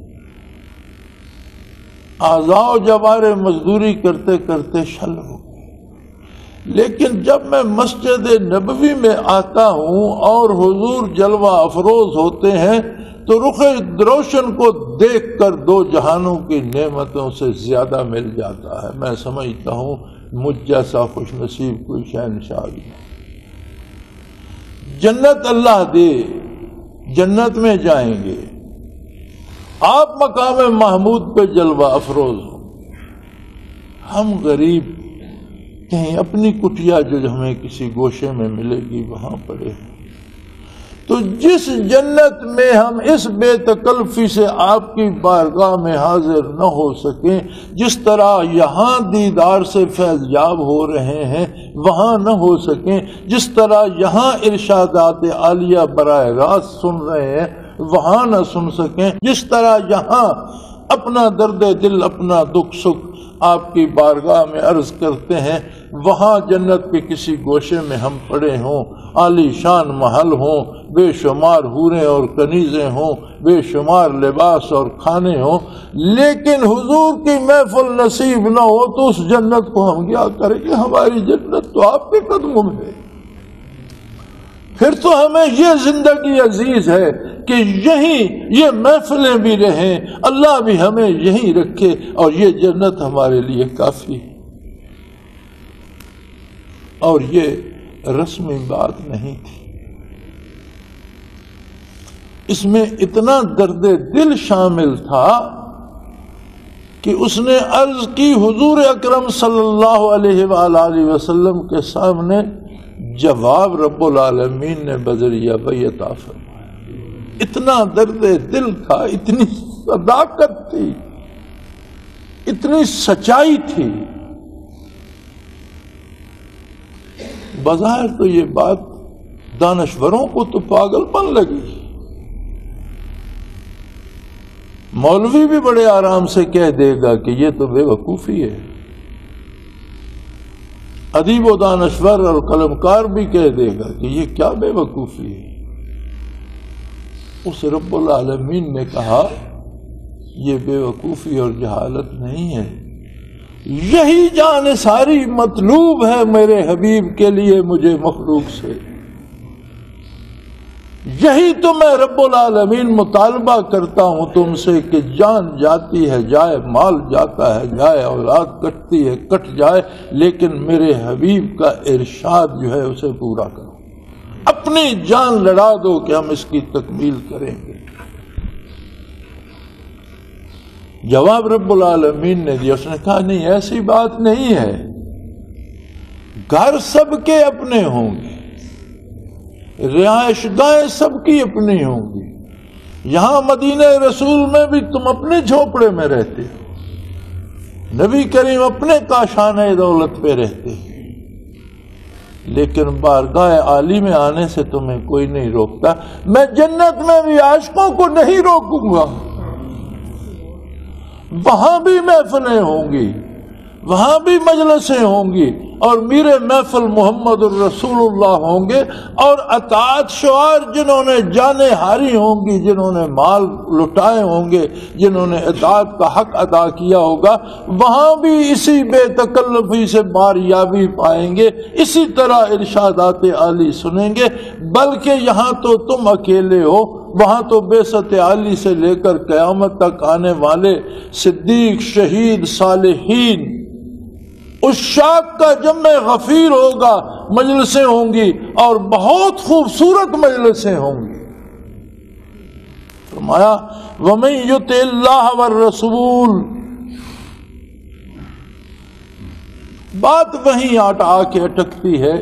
[SPEAKER 2] اعضاء و جوارے مزدوری کرتے کرتے شل ہو گئے، لیکن جب میں مسجد نبوی میں آتا ہوں اور حضور جلوہ افروز ہوتے ہیں تو رخ روشن کو دیکھ کر دو جہانوں کی نعمتوں سے زیادہ مل جاتا ہے۔ میں سمجھتا ہوں مجھ جیسا خوش نصیب کوئی شہنشاہ نہیں۔ جنت اللہ دے، جنت میں جائیں گے، آپ مقام محمود پہ جلوہ افروز ہوں، ہم غریب کہیں اپنی کٹیا جو ہمیں کسی گوشے میں ملے گی وہاں پڑے ہیں۔ تو جس جنت میں ہم اس بے تکلفی سے آپ کی بارگاہ میں حاضر نہ ہو سکیں، جس طرح یہاں دیدار سے فیض یاب ہو رہے ہیں وہاں نہ ہو سکیں، جس طرح یہاں ارشادات عالیہ براہ راست سن رہے ہیں وہاں نہ سن سکیں، جس طرح یہاں اپنا درد دل، اپنا دکھ سکھ آپ کی بارگاہ میں عرض کرتے ہیں، وہاں جنت کے کسی گوشے میں ہم پڑے ہوں، عالی شان محل ہوں، بے شمار حوریں اور کنیزیں ہوں، بے شمار لباس اور کھانے ہوں، لیکن حضور کی محفل نصیب نہ ہو تو اس جنت کو ہم کیا کریں گے؟ ہماری جنت تو آپ کے قدموں میں ہے۔ پھر تو ہمیں یہ زندگی عزیز ہے کہ یہیں یہ محفلیں بھی رہیں، اللہ بھی ہمیں یہیں رکھے، اور یہ جنت ہمارے لیے کافی ہے۔ اور یہ رسمی بات نہیں تھی، اس میں اتنا درد دل شامل تھا کہ اس نے عرض کی، حضور اکرم صلی اللہ علیہ وآلہ وسلم کے سامنے جواب رب العالمین نے بذریعہ وحی عطا فرمایا۔ اتنا درد دل تھا، اتنی صداقت تھی، اتنی سچائی تھی. بظاہر تو یہ بات دانشوروں کو تو پاگل پن لگی. مولوی بھی بڑے آرام سے کہہ دے گا کہ یہ تو بے وقوفی ہے. ادیب و دانشور اور قلمکار بھی کہہ دے گا کہ یہ کیا بے وقوفی ہے. اس رب العالمین نے کہا یہ بے وقوفی اور جہالت نہیں ہے، یہی جان ساری مطلوب ہے میرے حبیب کے لیے مجھے مخلوق سے. یہی تو میں رب العالمین مطالبہ کرتا ہوں تم سے کہ جان جاتی ہے جائے، مال جاتا ہے جائے، اولاد کٹتی ہے کٹ جائے، لیکن میرے حبیب کا ارشاد جو ہے اسے پورا کرو. اپنی جان لڑا دو کہ ہم اس کی تکمیل کریں گے. جواب رب العالمین نے دیا. اس نے کہا نہیں، ایسی بات نہیں ہے. گھر سب کے اپنے ہوں گے، رہائش گاہیں سب کی اپنی ہوں گی. یہاں مدینہ رسول میں بھی تم اپنے جھونپڑے میں رہتے ہو، نبی کریم اپنے کاشانہ دولت پہ رہتے ہیں، لیکن بارگاہ عالی میں آنے سے تمہیں کوئی نہیں روکتا. میں جنت میں بھی عاشقوں کو نہیں روکوں گا. وہاں بھی محفلیں ہوں گی، وہاں بھی مجلسیں ہوں گی، اور میرے محفل محمد الرسول اللہ ہوں گے. اور اطاعت شعار جنہوں نے جانیں ہاری ہوں گی، جنہوں نے مال لٹائے ہوں گے، جنہوں نے اطاعت کا حق ادا کیا ہوگا، وہاں بھی اسی بے تکلفی سے باریابی پائیں گے، اسی طرح ارشادات عالی سنیں گے. بلکہ یہاں تو تم اکیلے ہو، وہاں تو بعثت عالی سے لے کر قیامت تک آنے والے صدیق، شہید، صالحین، عشاق کا جمع غفیر ہوگا. مجلسیں ہوں گی اور بہت خوبصورت مجلسیں ہوں گی. فرمایا وَمَن يُطِعِ اللَّهَ وَالرَّسُولَ. بات وہیں آ کے اٹکتی ہے.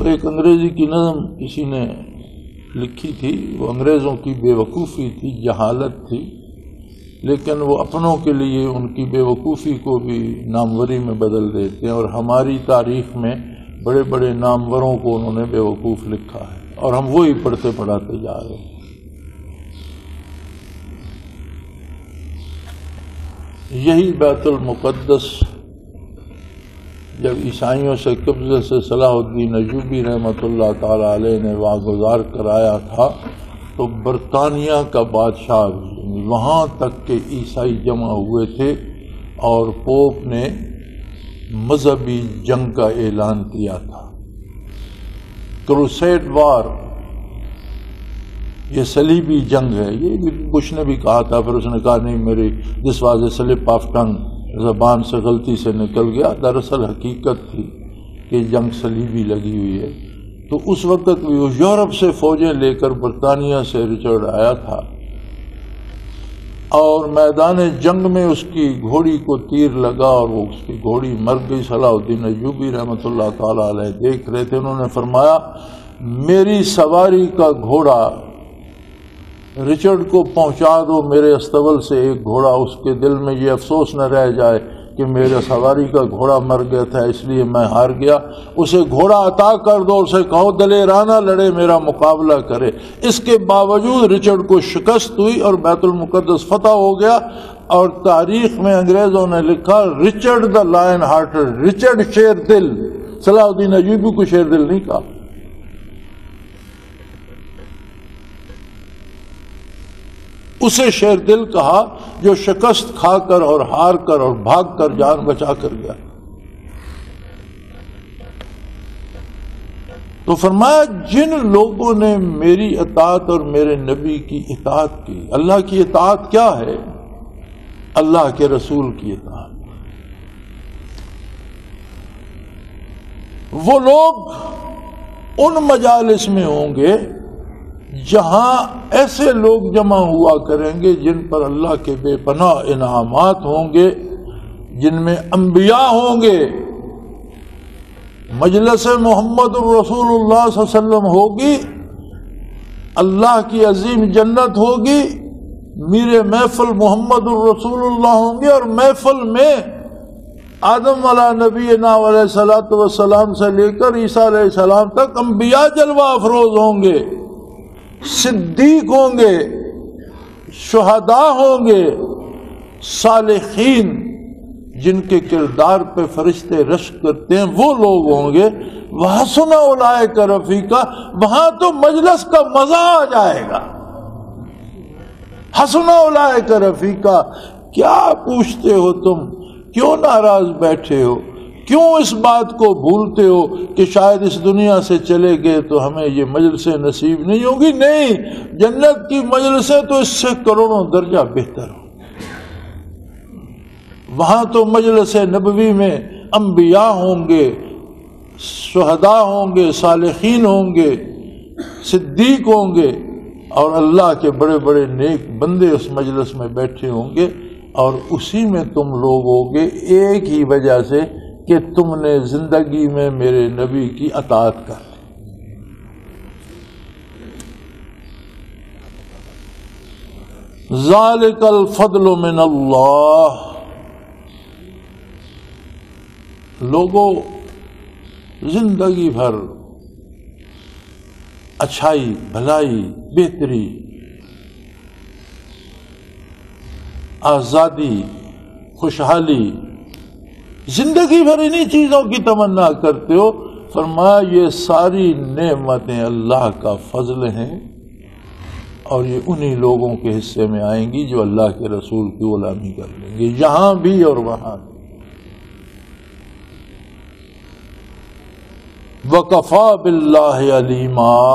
[SPEAKER 2] ایک انگریزی کی نظم کسی نے لکھی تھی، وہ انگریزوں کی بے وقوفی تھی، جہالت تھی، لیکن وہ اپنوں کے لیے ان کی بے وقوفی کو بھی ناموری میں بدل دیتے ہیں. اور ہماری تاریخ میں بڑے بڑے ناموروں کو انہوں نے بے وقوف لکھا ہے، اور ہم وہی پڑھتے پڑھاتے جا رہے ہیں. یہی بیت المقدس جب عیسائیوں سے قبضے سے صلاح الدین ایوبی رحمۃ اللہ تعالی علیہ نے واگزار کرایا تھا، تو برطانیہ کا بادشاہ وہاں تک کہ عیسائی جمع ہوئے تھے، اور پوپ نے مذہبی جنگ کا اعلان کیا تھا. کروسیڈ وار، یہ صلیبی جنگ ہے. یہ بھی بش نے بھی کہا تھا، پھر اس نے کہا نہیں، میری this was a slip of tongue, زبان سے غلطی سے نکل گیا. دراصل حقیقت تھی کہ جنگ صلیبی لگی ہوئی ہے. تو اس وقت بھی وہ یورپ سے فوجیں لے کر برطانیہ سے رچرڈ آیا تھا، اور میدان جنگ میں اس کی گھوڑی کو تیر لگا اور وہ اس کی گھوڑی مر گئی. صلاح الدین ایوبی رحمۃ اللہ تعالی علیہ دیکھ رہے تھے. انہوں نے فرمایا میری سواری کا گھوڑا رچرڈ کو پہنچا دو میرے استبل سے ایک گھوڑا، اس کے دل میں یہ افسوس نہ رہ جائے کہ میرے سواری کا گھوڑا مر گیا تھا اس لیے میں ہار گیا. اسے گھوڑا عطا کر دو، اسے کہو دلیرانہ لڑے، میرا مقابلہ کرے. اس کے باوجود رچرڈ کو شکست ہوئی اور بیت المقدس فتح ہو گیا. اور تاریخ میں انگریزوں نے لکھا Richard the line hearted, Richard شیر دل. صلاح الدین ایوبی کو شیر دل نہیں کہا. اسے شیر دل کہا جو شکست کھا کر اور ہار کر اور بھاگ کر جان بچا کر گیا. تو فرمایا جن لوگوں نے میری اطاعت اور میرے نبی کی اطاعت کی. اللہ کی اطاعت کیا ہے؟ اللہ کے رسول کی اطاعت. وہ لوگ ان مجالس میں ہوں گے جہاں ایسے لوگ جمع ہوا کریں گے جن پر اللہ کے بے پناہ انعامات ہوں گے، جن میں انبیاء ہوں گے. مجلس محمد الرسول اللہ صلی اللہ علیہ وسلم ہوگی اللہ کی عظیم جنت ہوگی، میر محفل محمد الرسول اللہ ہوں گے، اور محفل میں آدم علیہ نبینا علیہ الصلوۃ والسلام سے لے کر عیسیٰ علیہ السلام تک انبیاء جلوہ افروز ہوں گے، صدیق ہوں گے، شہداء ہوں گے، صالحین جن کے کردار پہ فرشتے رشک کرتے ہیں وہ لوگ ہوں گے۔ وَحَسُنَ أُولَٰئِكَ رَفِیقًا، وہاں تو مجلس کا مزہ آ جائے گا۔ حَسُنَ أُولَٰئِكَ رَفِیقًا، کیا پوچھتے ہو تم؟ کیوں ناراض بیٹھے ہو؟ کیوں اس بات کو بھولتے ہو کہ شاید اس دنیا سے چلے گئے تو ہمیں یہ مجلسیں نصیب نہیں ہوں گی؟ نہیں، جنت کی مجلسیں تو اس سے کروڑوں درجہ بہتر ہوں۔ وہاں تو مجلس نبوی میں انبیاء ہوں گے، شہداء ہوں گے، صالحین ہوں گے، صدیق ہوں گے، اور اللہ کے بڑے بڑے نیک بندے اس مجلس میں بیٹھے ہوں گے، اور اسی میں تم لوگ ہوگے ایک ہی وجہ سے کہ تم نے زندگی میں میرے نبی کی اطاعت کر لی۔ ذالک الفضل من اللہ۔ لوگوں، زندگی بھر اچھائی، بھلائی، بہتری، آزادی، خوشحالی، زندگی بھر انہی چیزوں کی تمنا کرتے ہو۔ فرمایا یہ ساری نعمتیں اللہ کا فضل ہیں، اور یہ انہی لوگوں کے حصے میں آئیں گی جو اللہ کے رسول کی غلامی کر لیں گے، یہاں بھی اور وہاں بھی۔ وَكَفَى بِاللَّهِ عَلِيمًا،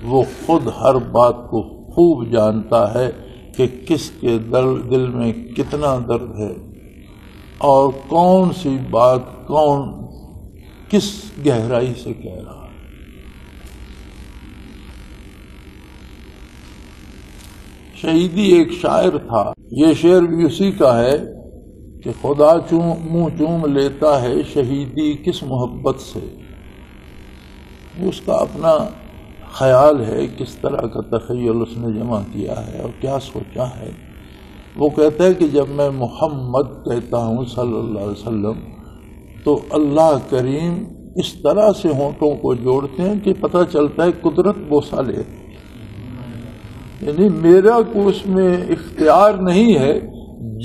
[SPEAKER 2] وہ خود ہر بات کو خوب جانتا ہے کہ کس کے دل میں کتنا درد ہے، اور کون سی بات کون کس گہرائی سے کہہ رہا ہے۔ شہیدی ایک شاعر تھا، یہ شعر بھی اسی کا ہے کہ خدا منہ چوم لیتا ہے شہیدی کس محبت سے۔ اس کا اپنا خیال ہے، کس طرح کا تخیل اس نے جمع کیا ہے اور کیا سوچا ہے۔ وہ کہتا ہے کہ جب میں محمد کہتا ہوں صلی اللہ علیہ وسلم تو اللہ کریم اس طرح سے ہونٹوں کو جوڑتے ہیں کہ پتہ چلتا ہے قدرت بوسہ لے، یعنی میرا کوئی اس میں اختیار نہیں ہے۔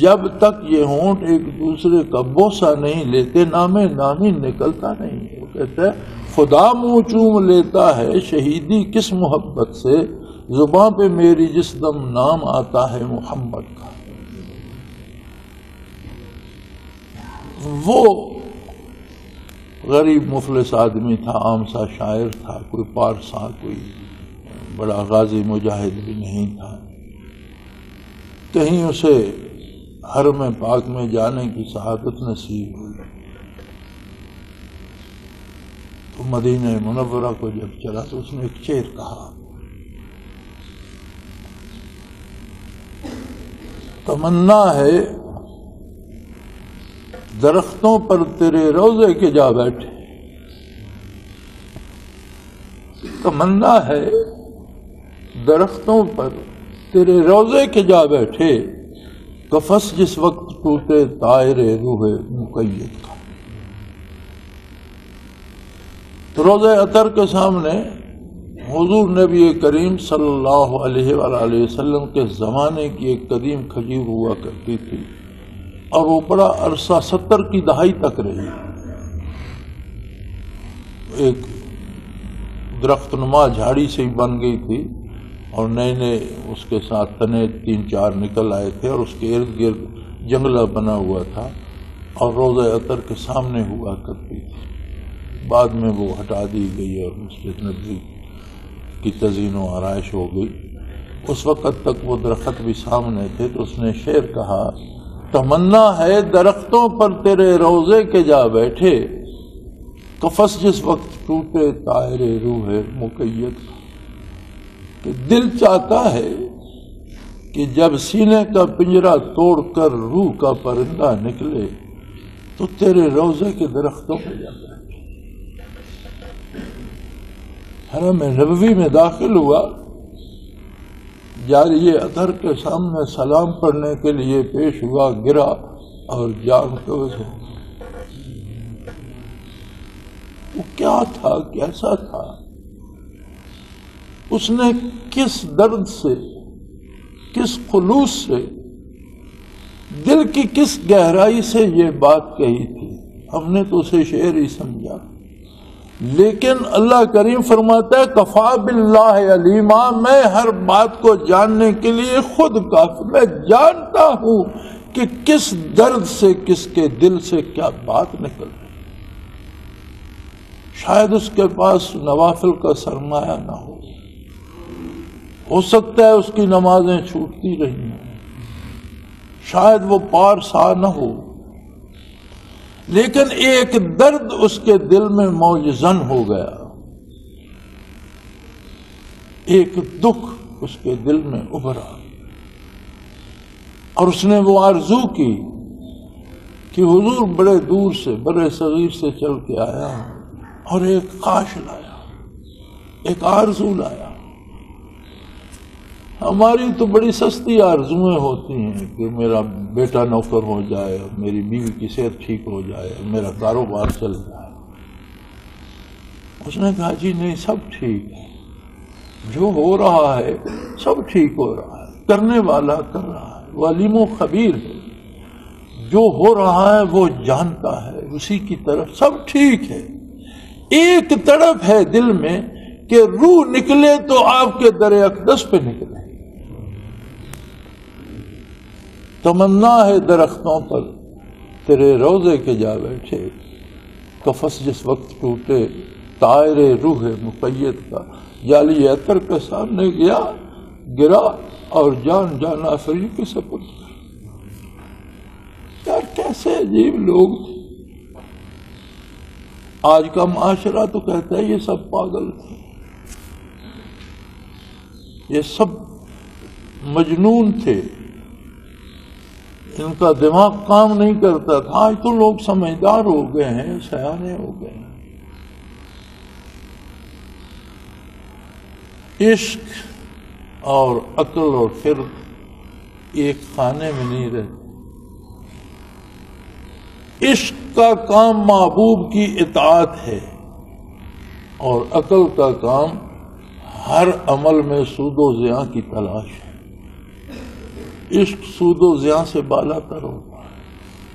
[SPEAKER 2] جب تک یہ ہونٹ ایک دوسرے کا بوسہ نہیں لیتے نام نامی نکلتا نہیں ہے۔ وہ کہتا ہے خدا منہ چوم لیتا ہے شہیدی کس محبت سے، زباں پہ میری جس دم نام آتا ہے محمد کا۔ وہ غریب مفلس آدمی تھا، عام سا شاعر تھا، کوئی پارسا، کوئی بڑا غازی مجاہد بھی نہیں تھا۔ کہیں اسے حرم پاک میں جانے کی سعادت نصیب ہوئی تو مدینہ منورہ کو جب چلا تو اس نے ایک شعر کہا، تمنا ہے درختوں پر تیرے روضے کے جا بیٹھے، تمنا ہے درختوں پر تیرے روضے کے جا بیٹھے، قفس جس وقت ٹوٹے طائر روح مقید کا۔ تو روضہ عطر کے سامنے حضور نبی کریم صلی اللہ علیہ وآلہ وسلم کے زمانے کی ایک قدیم کھجور ہوا کرتی تھی، اور وہ بڑا عرصہ 70 کی دہائی تک رہی۔ ایک درخت نما جھاڑی سے ہی بن گئی تھی، اور نئے نئے اس کے ساتھ تنے 3-4 نکل آئے تھے، اور اس کے ارد گرد جنگلہ بنا ہوا تھا، اور روضہ عطر کے سامنے ہوا کرتی تھی۔ بعد میں وہ ہٹا دی گئی اور مسجد نبوی کی تزئین و آرائش ہو گئی۔ اس وقت تک وہ درخت بھی سامنے تھے، تو اس نے شعر کہا، تمنا ہے درختوں پر تیرے روضے کے جا بیٹھے، قفس جس وقت ٹوٹے طائر روح مقید کا۔ کہ دل چاہتا ہے کہ جب سینے کا پنجرا توڑ کر روح کا پرندہ نکلے تو تیرے روضے کے درختوں پہ جاتا ہے۔ حرم نبوی میں داخل ہوا، جاری اطہر کے سامنے سلام پڑھنے کے لیے پیش ہوا، گرا اور جان قبض ہو۔ وہ کیا تھا، کیسا تھا؟ اس نے کس درد سے، کس خلوص سے، دل کی کس گہرائی سے یہ بات کہی تھی؟ ہم نے تو اسے شعر ہی سمجھا، لیکن اللہ کریم فرماتا ہے کفا باللہ علیما، میں ہر بات کو جاننے کے لیے خود کافی، میں جانتا ہوں کہ کس درد سے، کس کے دل سے کیا بات نکل رہی۔ شاید اس کے پاس نوافل کا سرمایہ نہ ہو سکتا ہے اس کی نمازیں چھوٹتی رہی ہیں، شاید وہ پارسا نہ ہو، لیکن ایک درد اس کے دل میں موجزن ہو گیا، ایک دکھ اس کے دل میں ابھرا، اور اس نے وہ آرزو کی کہ حضور بڑے دور سے، بڑے صغیر سے چل کے آیا اور ایک خواہش لایا، ایک آرزو لایا۔ ہماری تو بڑی سستی آرزویں ہوتی ہیں کہ میرا بیٹا نوکر ہو جائے، میری بیوی کی صحت ٹھیک ہو جائے، میرا کاروبار چل جائے۔ اس نے کہا جی نہیں، سب ٹھیک ہے، جو ہو رہا ہے سب ٹھیک ہو رہا ہے، کرنے والا کر رہا ہے، وہ علیم و خبیر ہے، جو ہو رہا ہے وہ جانتا ہے، اسی کی طرف سب ٹھیک ہے۔ ایک تڑپ ہے دل میں کہ روح نکلے تو آپ کے در اقدس پہ نکلے، تمنا ہے درختوں پر تیرے روضے کے جا بیٹھے، قفس جس وقت ٹوٹے طائر روح مقید کا، جعلی عطر کے سامنے گرا اور جان جان آفرین کے سپرد۔ یار کیسے عجیب لوگ تھے۔ آج کا معاشرہ تو کہتا ہے یہ سب پاگل تھے، یہ سب مجنون تھے، ان کا دماغ کام نہیں کرتا تھا۔ آج تو لوگ سمجھدار ہو گئے ہیں، سیانے ہو گئے ہیں۔ عشق اور عقل اور فکر ایک خانے میں نہیں رہتے۔ عشق کا کام محبوب کی اطاعت ہے، اور عقل کا کام ہر عمل میں سود و زیاں کی تلاش ہے۔ عشق سود و زیاں سے بالا تر ہوتا ہے۔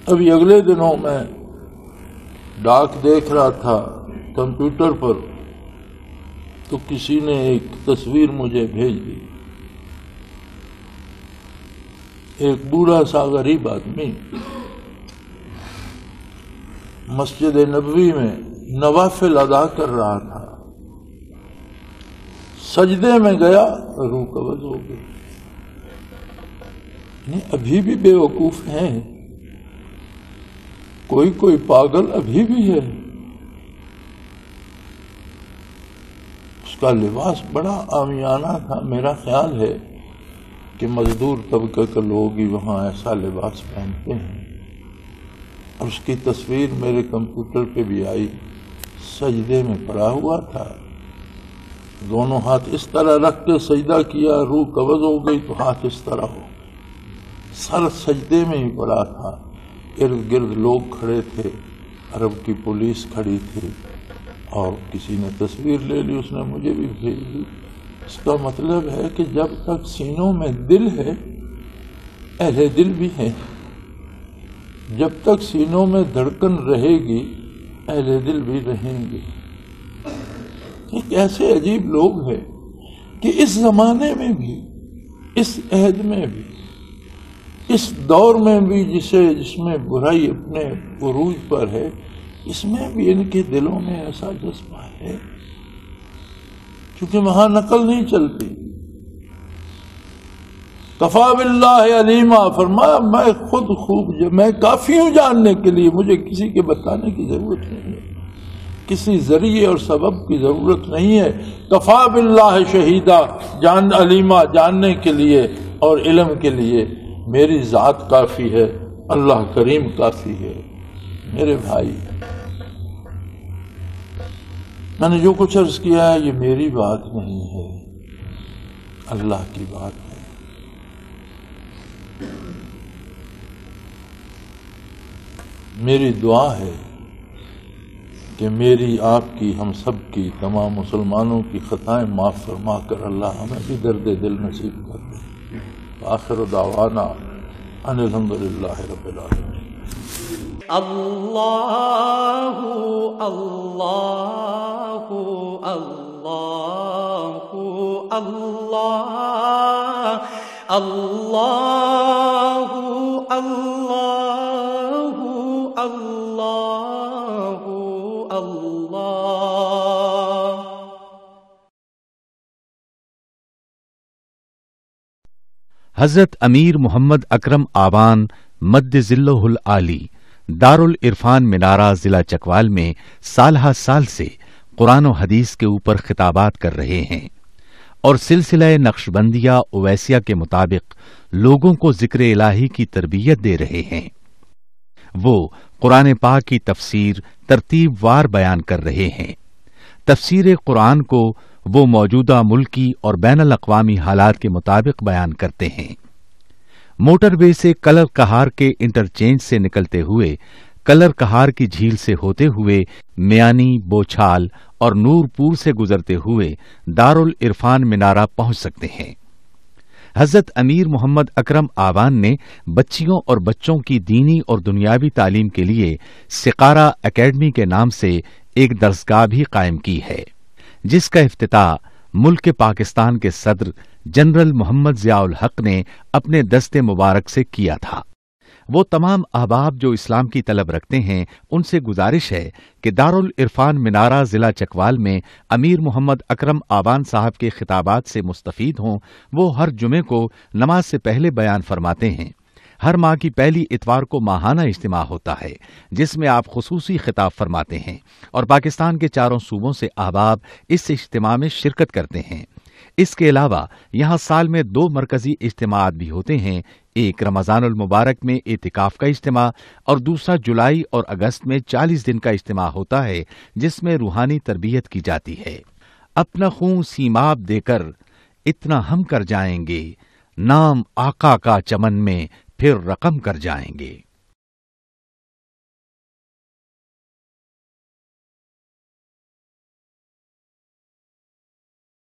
[SPEAKER 2] ابھی اگلے دنوں میں ڈاک دیکھ رہا تھا کمپیوٹر پر، تو کسی نے ایک تصویر مجھے بھیج دی، ایک بوڑھا سا غریب آدمی مسجد نبوی میں نوافل ادا کر رہا تھا، سجدے میں گیا، روح قبض ہو گئی۔ ابھی بھی بے وقوف ہیں، کوئی پاگل ابھی بھی ہے۔ اس کا لباس بڑا عامیانہ تھا، میرا خیال ہے کہ مزدور طبقے کے لوگ ہی وہاں ایسا لباس پہنتے ہیں، اور اس کی تصویر میرے کمپیوٹر پہ بھی آئی، سجدے میں پڑا ہوا تھا، دونوں ہاتھ اس طرح رکھ کے سجدہ کیا، روح قبض ہو گئی تو ہاتھ اس طرح ہو، سر سجدے میں ہی پڑا تھا، ارد گرد لوگ کھڑے تھے، عرب کی پولیس کھڑی تھی، اور کسی نے تصویر لے لی، اس نے مجھے بھی بھیج دی۔ اس کا مطلب ہے کہ جب تک سینوں میں دل ہے، اہل دل بھی ہیں، جب تک سینوں میں دھڑکن رہے گی، اہل دل بھی رہیں گے۔ ایک ایسے عجیب لوگ ہیں کہ اس زمانے میں بھی، اس عہد میں بھی، اس دور میں بھی جس میں برائی اپنے عروج پر ہے، اس میں بھی ان کے دلوں میں ایسا جذبہ ہے، کیونکہ وہاں نقل نہیں چلتی۔ کفا باللہ علیما، فرمایا میں خود میں کافی ہوں جاننے کے لیے، مجھے کسی کے بتانے کی ضرورت نہیں ہے، کسی ذریعے اور سبب کی ضرورت نہیں ہے۔ کفا باللہ شہیدہ، علیما جاننے کے لیے اور علم کے لیے میری ذات کافی ہے، اللہ کریم کافی ہے۔ میرے بھائی، میں نے جو کچھ عرض کیا ہے یہ میری بات نہیں ہے، اللہ کی بات ہے۔ میری دعا ہے کہ میری، آپ کی، ہم سب کی، تمام مسلمانوں کی خطائیں معاف فرما کر اللہ ہمیں بھی درد دل نصیب کر دے۔ آخر دعوانا ان الحمدللہ رب العالمین۔
[SPEAKER 1] اللہ اللہ اللہ اللہ اللہ اللہ اللہ اللہ۔
[SPEAKER 3] حضرت امیر محمد اکرم آوان مد ذلہ العالی دارالعرفان منارہ ضلع چکوال میں سالہ سال سے قرآن و حدیث کے اوپر خطابات کر رہے ہیں اور سلسلہ نقشبندیہ اویسیہ کے مطابق لوگوں کو ذکر الہی کی تربیت دے رہے ہیں۔ وہ قرآن پاک کی تفسیر ترتیب وار بیان کر رہے ہیں۔ تفسیر قرآن کو وہ موجودہ ملکی اور بین الاقوامی حالات کے مطابق بیان کرتے ہیں۔ موٹر وے سے کلر کہار کے انٹرچینج سے نکلتے ہوئے کلر کہار کی جھیل سے ہوتے ہوئے میانی، بوچھال اور نورپور سے گزرتے ہوئے دارالعرفان منارہ پہنچ سکتے ہیں۔ حضرت امیر محمد اکرم آوان نے بچیوں اور بچوں کی دینی اور دنیاوی تعلیم کے لیے سقارہ اکیڈمی کے نام سے ایک درسگاہ بھی قائم کی ہے، جس کا افتتاح ملک پاکستان کے صدر جنرل محمد ضیاء الحق نے اپنے دست مبارک سے کیا تھا۔ وہ تمام احباب جو اسلام کی طلب رکھتے ہیں ان سے گزارش ہے کہ دارالعرفان منارہ ضلع چکوال میں امیر محمد اکرم آوان صاحب کے خطابات سے مستفید ہوں۔ وہ ہر جمعے کو نماز سے پہلے بیان فرماتے ہیں۔ ہر ماہ کی پہلی اتوار کو ماہانہ اجتماع ہوتا ہے جس میں آپ خصوصی خطاب فرماتے ہیں اور پاکستان کے چاروں صوبوں سے احباب اس اجتماع میں شرکت کرتے ہیں۔ اس کے علاوہ یہاں سال میں 2 مرکزی اجتماعات بھی ہوتے ہیں، ایک رمضان المبارک میں اعتکاف کا اجتماع اور دوسرا جولائی اور اگست میں 40 دن کا اجتماع ہوتا ہے جس میں روحانی تربیت کی جاتی ہے۔ اپنا خون سیماب دے کر اتنا ہم کر جائیں گے، نام آقا کا چمن میں پھر رقم کر جائیں گے۔